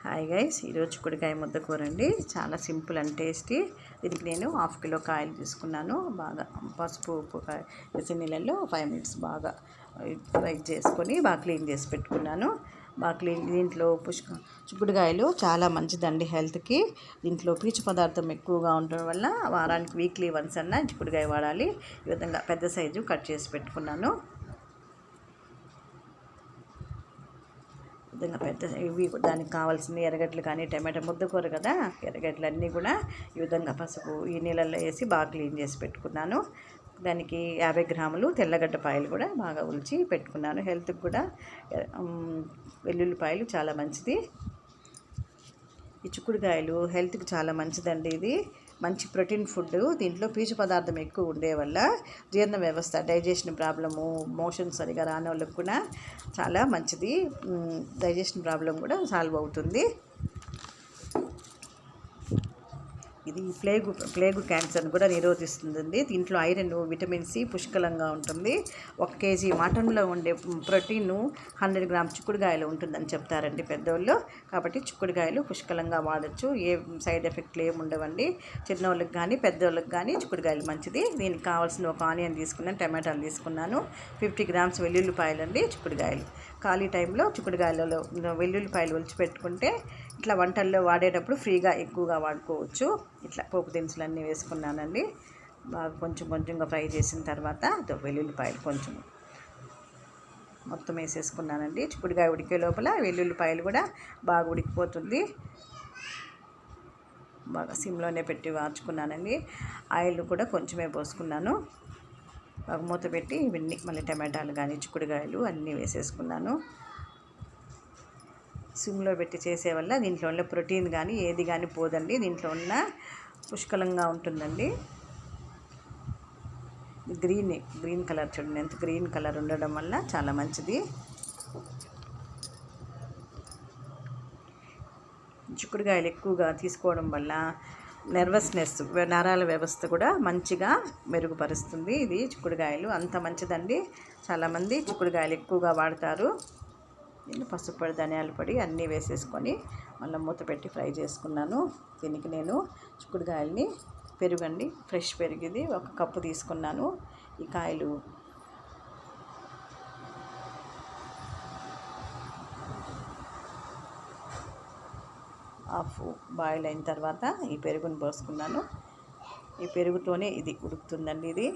Hi guys, ఈరోజు చిక్కుడుకాయ ముద్ద కూర అండి. చాలా సింపుల్ అండ్ టేస్టీ. దీనికి నేను 1/2 కిలో కాయలు తీసుకున్నాను. బాగా పసుపు ఉప్పు వేసి నీళ్ళల్లో 5 మినిట్స్ బాగా ఫ్రై చేసుకొని బాగా క్లీన్ చేసి పెట్టుకున్నాను. దీంట్లో చిక్కుడుకాయలు చాలా మంచిదండి హెల్త్కి. దీంట్లో పీచు పదార్థం ఎక్కువగా ఉండడం వల్ల వారానికి వీక్లీ వన్స్ అన్నా చిక్కుడుకాయ వాడాలి. ఈ విధంగా పెద్ద సైజు కట్ చేసి పెట్టుకున్నాను. విధంగా ఇవి దానికి కావాల్సిన ఎర్రగడ్డలు కానీ టమాటా ముద్దకూర కదా, ఎర్రగడ్డలు అన్నీ కూడా ఈ విధంగా పసుపు ఈ నీళ్ళల్లో వేసి బాగా క్లీన్ చేసి పెట్టుకున్నాను. దానికి 50 గ్రాములు తెల్లగడ్డపాయలు కూడా బాగా ఉల్చి పెట్టుకున్నాను. హెల్త్కి కూడా వెల్లుల్లిపాయలు చాలా మంచిది. ఈ చిక్కుడుకాయలు హెల్త్కి చాలా మంచిదండి. ఇది మంచి ప్రోటీన్ ఫుడ్. దీంట్లో పీచు పదార్థం ఎక్కువ ఉండే వల్ల జీర్ణ వ్యవస్థ, డైజెషన్ ప్రాబ్లము, మోషన్ సరిగా రాని వాళ్ళకి కూడా చాలా మంచిది. డైజెషన్ ప్రాబ్లం కూడా సాల్వ్ అవుతుంది. ఇది ప్లేగు క్యాన్సర్ని కూడా నిరోధిస్తుందండి. దీంట్లో ఐరన్, విటమిన్ సి పుష్కలంగా ఉంటుంది. 1 కేజీ మటన్లో ఉండే ప్రోటీన్ 100 గ్రామ్ చిక్కుడుకాయలు ఉంటుందని చెప్తారండి పెద్దోళ్ళు. కాబట్టి చిక్కుడుకాయలు పుష్కలంగా వాడచ్చు. ఏ సైడ్ ఎఫెక్ట్లు ఏమి ఉండవండి. చిన్నోళ్ళకి కానీ పెద్దోళ్ళకి కానీ చిక్కుడుకాయలు మంచిది. దీనికి కావాల్సిన ఒక ఆనియన్ తీసుకున్నాను, టమాటాలు తీసుకున్నాను, 50 గ్రామ్స్ వెల్లుల్లిపాయలు అండి. చిక్కుడుకాయలు ఖాళీ టైంలో చిక్కుడుకాయలలో వెల్లుల్లిపాయలు ఒలిచిపెట్టుకుంటే ఇట్లా వంటల్లో వాడేటప్పుడు ఫ్రీగా ఎక్కువగా వాడుకోవచ్చు. ఇట్లా పోపు దినుసులు అన్నీ వేసుకున్నానండి. బాగా కొంచెంగా ఫ్రై చేసిన తర్వాత వెల్లుల్లిపాయలు కొంచెం మొత్తం వేసేసుకున్నానండి. చిక్కుడుకాయ ఉడికే లోపల వెల్లుల్లిపాయలు కూడా బాగా ఉడికిపోతుంది. బాగా సిమ్లోనే పెట్టి వార్చుకున్నానండి. ఆయిల్ కూడా కొంచెమే పోసుకున్నాను. బాగా మూత పెట్టి ఇవన్నీ మళ్ళీ టమాటాలు కానీ చిక్కుడుకాయలు అన్నీ వేసేసుకున్నాను. సిమ్లో పెట్టి చేసే వల్ల దీంట్లో ఉన్న ప్రోటీన్ కానీ ఏది కానీ పోదండి. దీంట్లో ఉన్న పుష్కలంగా ఉంటుందండి. గ్రీన్ కలర్ చూడండి, ఎంత గ్రీన్ కలర్ ఉండడం వల్ల చాలా మంచిది. చిక్కుడుకాయలు ఎక్కువగా తీసుకోవడం వల్ల నరాల వ్యవస్థ కూడా మంచిగా మెరుగుపరుస్తుంది. ఇది చిక్కుడుకాయలు అంత మంచిదండి. చాలామంది చిక్కుడుకాయలు ఎక్కువగా వాడతారు. పసుపు పొడి, ధనియాల పొడి అన్నీ వేసేసుకొని మళ్ళీ మూత పెట్టి ఫ్రై చేసుకున్నాను. దీనికి నేను చిక్కుడుకాయలని పెరుగండి, ఫ్రెష్ పెరుగు ఇది 1 కప్పు తీసుకున్నాను. ఈ కాయలు హాఫ్ బాయిల్ అయిన తర్వాత ఈ పెరుగుని పోసుకున్నాను. ఈ పెరుగుతోనే ఇది ఉడుకుతుందండి. ఇది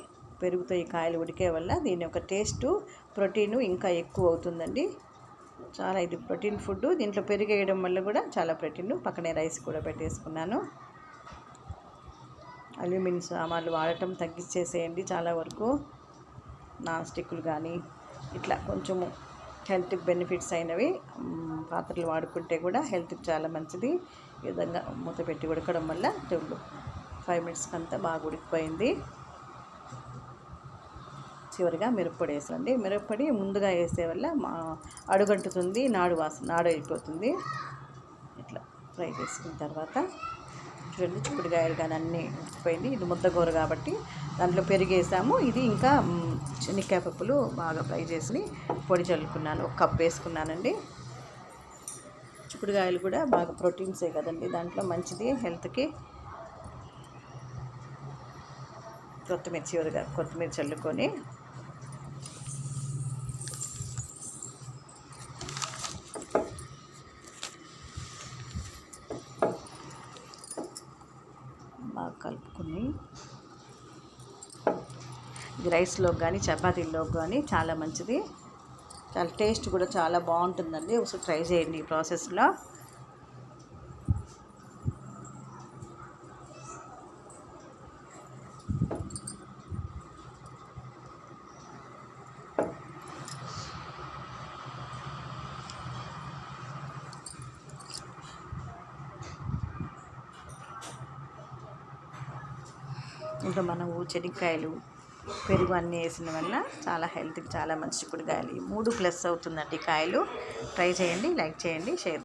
పెరుగుతో ఈ కాయలు ఉడికే వల్ల దీని యొక్క టేస్టు, ప్రోటీను ఇంకా ఎక్కువ అవుతుందండి. చాలా ఇది ప్రోటీన్ ఫుడ్. దీంట్లో పెరుగు వేయడం వల్ల కూడా చాలా ప్రోటీన్. పక్కనే రైస్ కూడా పెట్టేసుకున్నాను. అల్యూమినియం సామాన్లు వాడటం తగ్గించేసేయండి. చాలా వరకు నాన్ స్టిక్లు కానీ ఇట్లా కొంచెము హెల్త్కి బెనిఫిట్స్ అయినవి పాత్రలు వాడుకుంటే కూడా హెల్త్కి చాలా మంచిది. ఈ విధంగా మూత పెట్టి ఉడకడం వల్ల 5 మినిట్స్కి అంతా బాగా ఉడికిపోయింది. చివరిగా మిరప్పొడి వేసండి. మిరప్పొడి ముందుగా వేసే వల్ల అడుగంటుతుంది, నాడు అయిపోతుంది. ఇట్లా ఫ్రై చేసుకున్న తర్వాత చూడండి, చిక్కుడుకాయలు కానీ అన్నీ ఉడికిపోయింది. ఇది ముద్దకూర కాబట్టి దాంట్లో పెరిగేసాము. ఇది ఇంకా శనక్కాయ పప్పులు బాగా ఫ్రై చేసి పొడి చల్లుకున్నాను. 1 కప్ వేసుకున్నానండి. చిక్కుడుకాయలు కూడా బాగా ప్రోటీన్సే కదండి, దాంట్లో మంచిది హెల్త్కి. కొత్తిమీర చల్లుకొని బాగా కలుపుకొని ఇది రైస్లోకి కానీ చపాతీల్లోకి కానీ చాలా మంచిది. చాలా టేస్ట్ కూడా చాలా బాగుంటుందండి. ఒకసారి ట్రై చేయండి ఈ ప్రాసెస్లో. ఇంకా మనము చెనిక్కాయలు, పెరుగు అన్నీ వేసిన వల్ల చాలా హెల్త్కి చాలా మంచి చిక్కుడుకాయలు. 3+ అవుతుందండి కాయలు. ట్రై చేయండి, లైక్ చేయండి, షేర్